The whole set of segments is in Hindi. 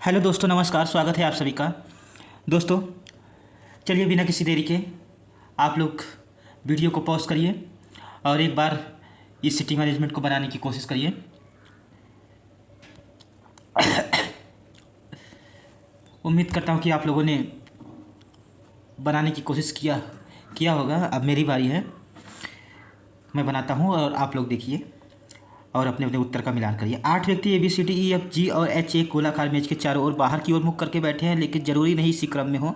हेलो दोस्तों, नमस्कार। स्वागत है आप सभी का। दोस्तों चलिए बिना किसी देरी के आप लोग वीडियो को पॉज करिए और एक बार इस सिटी मैनेजमेंट को बनाने की कोशिश करिए। उम्मीद करता हूँ कि आप लोगों ने बनाने की कोशिश किया होगा। अब मेरी बारी है, मैं बनाता हूँ और आप लोग देखिए और अपने अपने उत्तर का मिलान करिए। 8 व्यक्ति ABCDEFG और H एक गोलाकार मेज के चारों ओर बाहर की ओर मुख करके बैठे हैं, लेकिन जरूरी नहीं इसी क्रम में हो।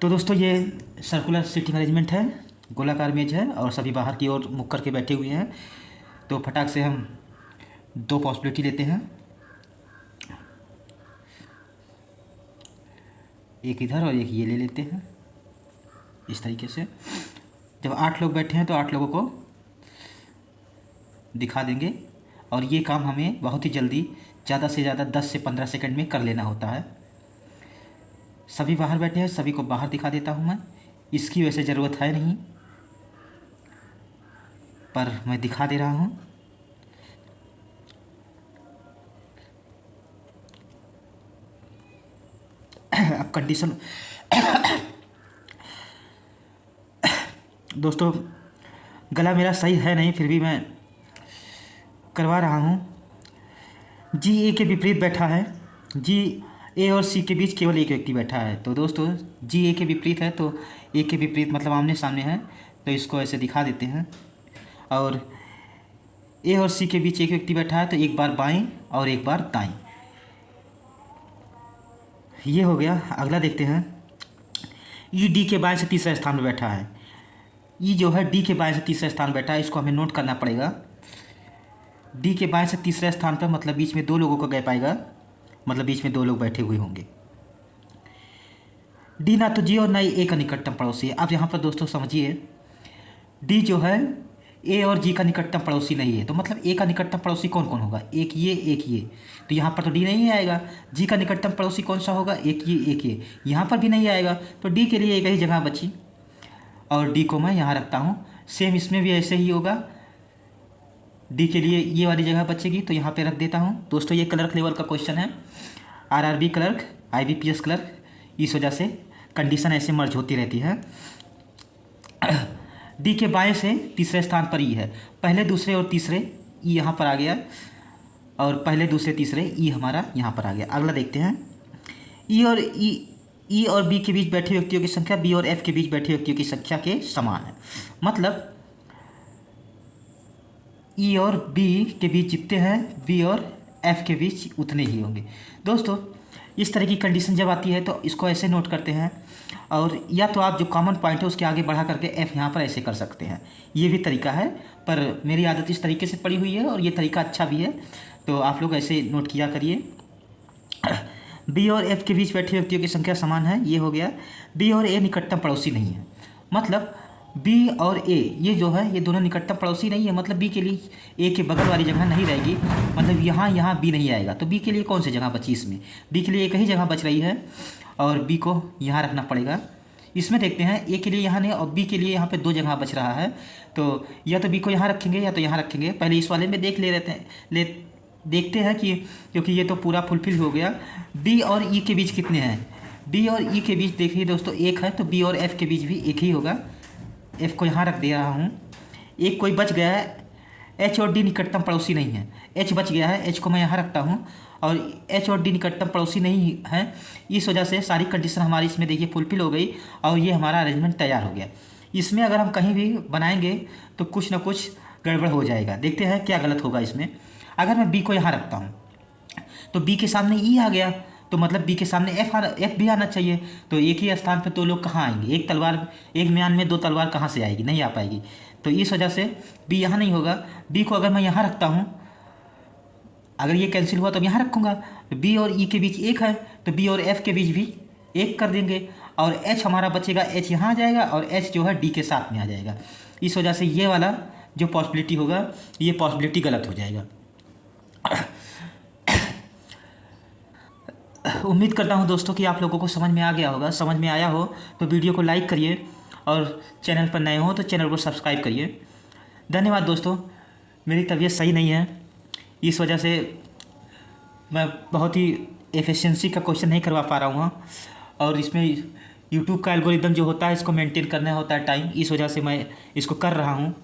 तो दोस्तों ये सर्कुलर सिटिंग अरेंजमेंट है, गोलाकार मेज है और सभी बाहर की ओर मुख करके बैठे हुए हैं। तो फटाक से हम 2 पॉसिबिलिटी लेते हैं, एक इधर और एक ये ले लेते हैं। इस तरीके से जब 8 लोग बैठे हैं तो 8 लोगों को दिखा देंगे और ये काम हमें बहुत ही जल्दी, ज़्यादा से ज़्यादा 10 से 15 सेकंड में कर लेना होता है। सभी बाहर बैठे हैं, सभी को बाहर दिखा देता हूँ मैं। इसकी वैसे ज़रूरत है नहीं, पर मैं दिखा दे रहा हूँ। अब कंडीशन दोस्तों गला मेरा सही है नहीं, फिर भी मैं करवा रहा हूँ। जी ए के विपरीत बैठा है, जी ए और सी के बीच केवल एक व्यक्ति बैठा है। तो दोस्तों जी ए के विपरीत है, तो ए के विपरीत मतलब आमने सामने है, तो इसको ऐसे दिखा देते हैं। और ए और सी के बीच एक व्यक्ति बैठा है, तो एक बार बाएं और एक बार दाएं। ये हो गया। अगला देखते हैं। ई डी के बाएं से तीसरे स्थान पर बैठा है। ई जो है डी के बाएं से तीसरे स्थान बैठा है, इसको हमें नोट करना पड़ेगा। डी के बाएं से तीसरे स्थान पर मतलब बीच में 2 लोगों का गैप आएगा, मतलब बीच में 2 लोग बैठे हुए होंगे। डी ना तो जी और ना ही ए का निकटतम पड़ोसी है। अब यहाँ पर दोस्तों समझिए, डी जो है ए और जी का निकटतम पड़ोसी नहीं है, तो मतलब ए का निकटतम पड़ोसी कौन कौन होगा? एक ये। तो यहाँ पर तो डी नहीं आएगा। जी का निकटतम पड़ोसी कौन सा होगा? एक ये। यहाँ पर भी नहीं आएगा, तो डी के लिए एक ही जगह बची और डी को मैं यहाँ रखता हूँ। सेम इसमें भी ऐसे ही होगा, डी के लिए ये वाली जगह बचेगी, तो यहाँ पे रख देता हूँ। दोस्तों ये क्लर्क लेवल का क्वेश्चन है, RRB क्लर्क, IBPS क्लर्क, इस वजह से कंडीशन ऐसे मर्ज होती रहती है। डी के बाएं से तीसरे स्थान पर ई है, पहले दूसरे और तीसरे ई यहाँ पर आ गया और पहले दूसरे तीसरे ई हमारा यहाँ पर आ गया। अगला देखते हैं। ई और बी के बीच बैठे व्यक्तियों की संख्या बी और एफ के बीच बैठे व्यक्तियों की संख्या के समान है, मतलब ई और बी के बीच जितने हैं बी और एफ के बीच उतने ही होंगे। दोस्तों इस तरह की कंडीशन जब आती है तो इसको ऐसे नोट करते हैं, और या तो आप जो कॉमन पॉइंट है उसके आगे बढ़ा करके एफ यहाँ पर ऐसे कर सकते हैं। ये भी तरीका है, पर मेरी आदत इस तरीके से पड़ी हुई है और ये तरीका अच्छा भी है, तो आप लोग ऐसे नोट किया करिए। बी और एफ के बीच बैठे व्यक्तियों की संख्या समान है, ये हो गया। बी और ए निकटतम पड़ोसी नहीं है, मतलब बी और ए ये जो है ये दोनों निकटतम पड़ोसी नहीं है, मतलब बी के लिए ए के बगल वाली जगह नहीं रहेगी, मतलब यहाँ बी नहीं आएगा। तो बी के लिए कौन सी जगह बची? इसमें बी के लिए एक ही जगह बच रही है और बी को यहाँ रखना पड़ेगा। इसमें देखते हैं ए के लिए यहाँ नहीं और बी के लिए यहाँ पे 2 जगह बच रहा है, तो या तो बी को यहाँ रखेंगे या तो यहाँ रखेंगे। पहले इस वाले में देखते हैं कि क्योंकि ये तो पूरा फुलफिल हो गया। बी और ई के बीच कितने हैं? बी और ई के बीच देखिए दोस्तों 1 है, तो बी और एफ के बीच भी 1 ही होगा। एफ को यहाँ रख दे रहा हूँ। एक कोई बच गया है, एच और डी निकटतम पड़ोसी नहीं है, एच बच गया है, एच को मैं यहाँ रखता हूँ और एच और डी निकटतम पड़ोसी नहीं है। इस वजह से सारी कंडीशन हमारी इसमें देखिए फुलफिल हो गई और ये हमारा अरेंजमेंट तैयार हो गया। इसमें अगर हम कहीं भी बनाएंगे तो कुछ ना कुछ गड़बड़ हो जाएगा। देखते हैं क्या गलत होगा इसमें। अगर मैं बी को यहाँ रखता हूँ तो बी के सामने ई आ गया, तो मतलब बी के सामने एफ भी आना चाहिए, तो एक ही स्थान पर 2 लोग कहाँ आएंगे? एक म्यान में 2 तलवार कहाँ से आएगी? नहीं आ पाएगी। तो इस वजह से बी यहाँ नहीं होगा। बी को अगर मैं यहाँ रखता हूँ, अगर ये कैंसिल हुआ तो यहाँ रखूँगा, तो बी और ई के बीच 1 है, तो बी और एफ के बीच भी 1 कर देंगे और एच हमारा बचेगा, एच यहाँ आ जाएगा और एच जो है डी के साथ में आ जाएगा। इस वजह से ये वाला जो पॉसिबिलिटी होगा ये पॉसिबिलिटी गलत हो जाएगा। उम्मीद करता हूँ दोस्तों कि आप लोगों को समझ में आ गया होगा। समझ में आया हो तो वीडियो को लाइक करिए और चैनल पर नए हो तो चैनल को सब्सक्राइब करिए। धन्यवाद दोस्तों। मेरी तबीयत सही नहीं है, इस वजह से मैं बहुत ही एफिशिएंसी का क्वेश्चन नहीं करवा पा रहा हूँ, और इसमें यूट्यूब का एल्गोरिदम जो होता है इसको मेंटेन करना होता है टाइम, इस वजह से मैं इसको कर रहा हूँ।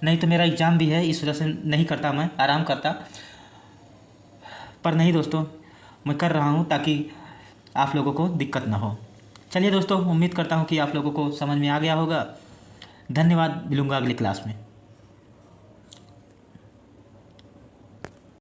नहीं तो मेरा एग्ज़ाम भी है, इस वजह से नहीं करता, मैं आराम करता। पर नहीं दोस्तों, मैं कर रहा हूँ ताकि आप लोगों को दिक्कत ना हो। चलिए दोस्तों, उम्मीद करता हूँ कि आप लोगों को समझ में आ गया होगा। धन्यवाद, मिलूँगा अगली क्लास में।